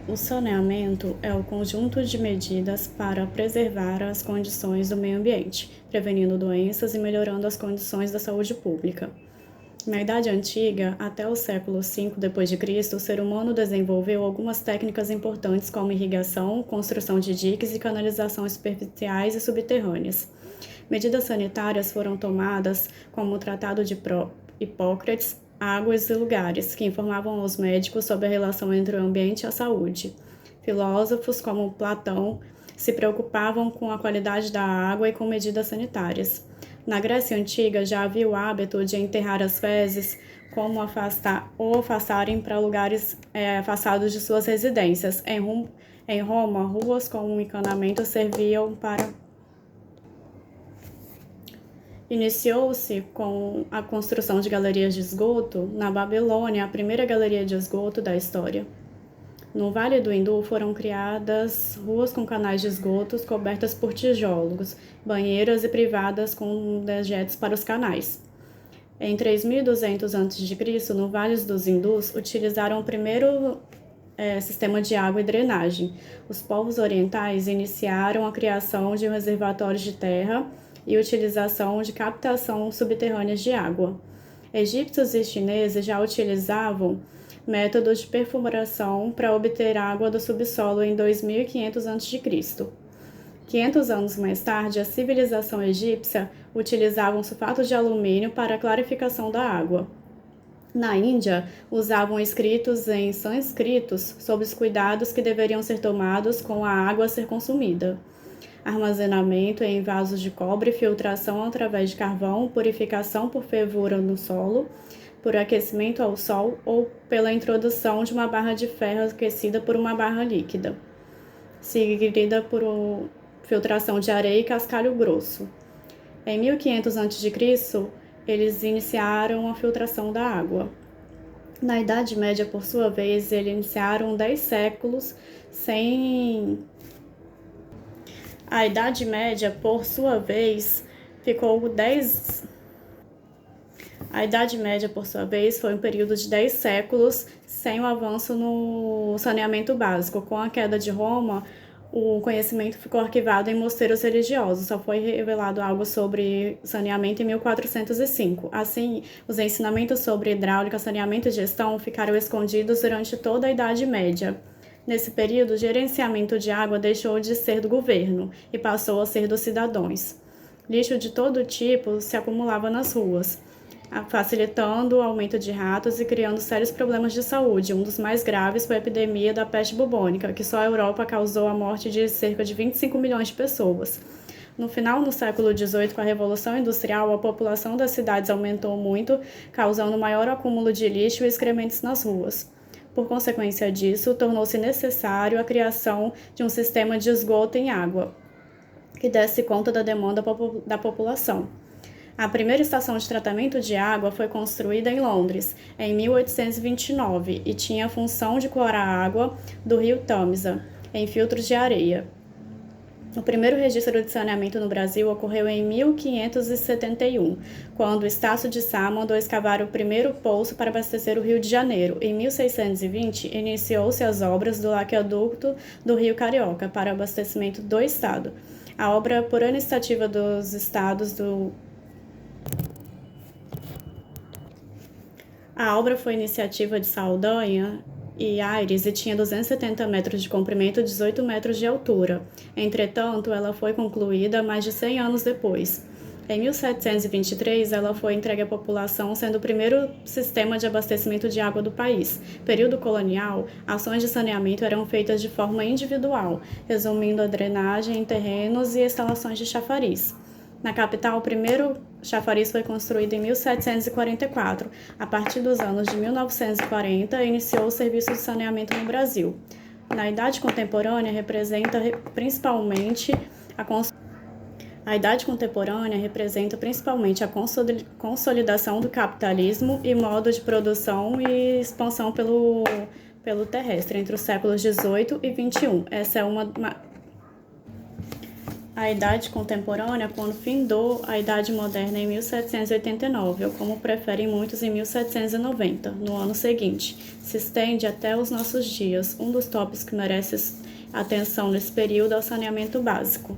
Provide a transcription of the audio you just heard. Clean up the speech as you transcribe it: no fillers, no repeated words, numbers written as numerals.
O saneamento é o conjunto de medidas para preservar as condições do meio ambiente, prevenindo doenças e melhorando as condições da saúde pública. Na Idade Antiga, até o século V d.C., o ser humano desenvolveu algumas técnicas importantes como irrigação, construção de diques e canalizações superficiais e subterrâneas. Medidas sanitárias foram tomadas como o Tratado de Hipócrates, Águas e Lugares, que informavam aos médicos sobre a relação entre o ambiente e a saúde. Filósofos como Platão se preocupavam com a qualidade da água e com medidas sanitárias. Na Grécia Antiga já havia o hábito de enterrar as fezes como afastarem para lugares afastados de suas residências. Em Roma, ruas com um encanamento serviam para... Iniciou-se com a construção de galerias de esgoto. Na Babilônia, a primeira galeria de esgoto da história. No Vale do Hindu foram criadas ruas com canais de esgotos cobertas por tijolos, banheiras e privadas com dejetos para os canais. Em 3200 a.C., no Vale dos Hindus, utilizaram o primeiro sistema de água e drenagem. Os povos orientais iniciaram a criação de reservatórios de terra e utilização de captação subterrânea de água. Egípcios e chineses já utilizavam métodos de perfuração para obter água do subsolo em 2500 a.C. 500 anos mais tarde, a civilização egípcia utilizava um sulfato de alumínio para a clarificação da água. Na Índia, usavam escritos em sânscritos sobre os cuidados que deveriam ser tomados com a água a ser consumida. Armazenamento em vasos de cobre, filtração através de carvão, purificação por fervura no solo, por aquecimento ao sol ou pela introdução de uma barra de ferro aquecida por uma barra líquida, seguida por filtração de areia e cascalho grosso. Em 1500 a.C., eles iniciaram a filtração da água. Na Idade Média, por sua vez, eles iniciaram 10 séculos sem... A Idade Média, por sua vez, A Idade Média, por sua vez, foi um período de 10 séculos sem o avanço no saneamento básico. Com a queda de Roma, o conhecimento ficou arquivado em mosteiros religiosos. Só foi revelado algo sobre saneamento em 1405. Assim, os ensinamentos sobre hidráulica, saneamento e gestão ficaram escondidos durante toda a Idade Média. Nesse período, o gerenciamento de água deixou de ser do governo e passou a ser dos cidadãos. Lixo de todo tipo se acumulava nas ruas, facilitando o aumento de ratos e criando sérios problemas de saúde. Um dos mais graves foi a epidemia da peste bubônica, que só a Europa causou a morte de cerca de 25 milhões de pessoas. No final do século XVIII, com a Revolução Industrial, a população das cidades aumentou muito, causando maior acúmulo de lixo e excrementos nas ruas. Por consequência disso, tornou-se necessário a criação de um sistema de esgoto em água, que desse conta da demanda da população. A primeira estação de tratamento de água foi construída em Londres, em 1829, e tinha a função de coar a água do rio Tamisa, em filtros de areia. O primeiro registro de saneamento no Brasil ocorreu em 1571, quando Estácio de Sá mandou escavar o primeiro poço para abastecer o Rio de Janeiro. Em 1620, iniciou-se as obras do aqueduto do Rio Carioca para abastecimento do estado. A obra, por iniciativa dos estados A obra foi iniciativa de Saldanha e Aires e tinha 270 metros de comprimento e 18 metros de altura. Entretanto, ela foi concluída mais de 100 anos depois. Em 1723, ela foi entregue à população, sendo o primeiro sistema de abastecimento de água do país. Período colonial, ações de saneamento eram feitas de forma individual, resumindo a drenagem em terrenos e instalações de chafariz. Na capital, o primeiro chafariz foi construído em 1744. A partir dos anos de 1940, iniciou o serviço de saneamento no Brasil. Na Idade Contemporânea, representa principalmente a consolidação do capitalismo e modo de produção e expansão pelo terrestre entre os séculos XVIII e XXI. a Idade Contemporânea quando findou a Idade Moderna em 1789, ou como preferem muitos, em 1790, no ano seguinte. Se estende até os nossos dias. Um dos tópicos que merece atenção nesse período é o saneamento básico.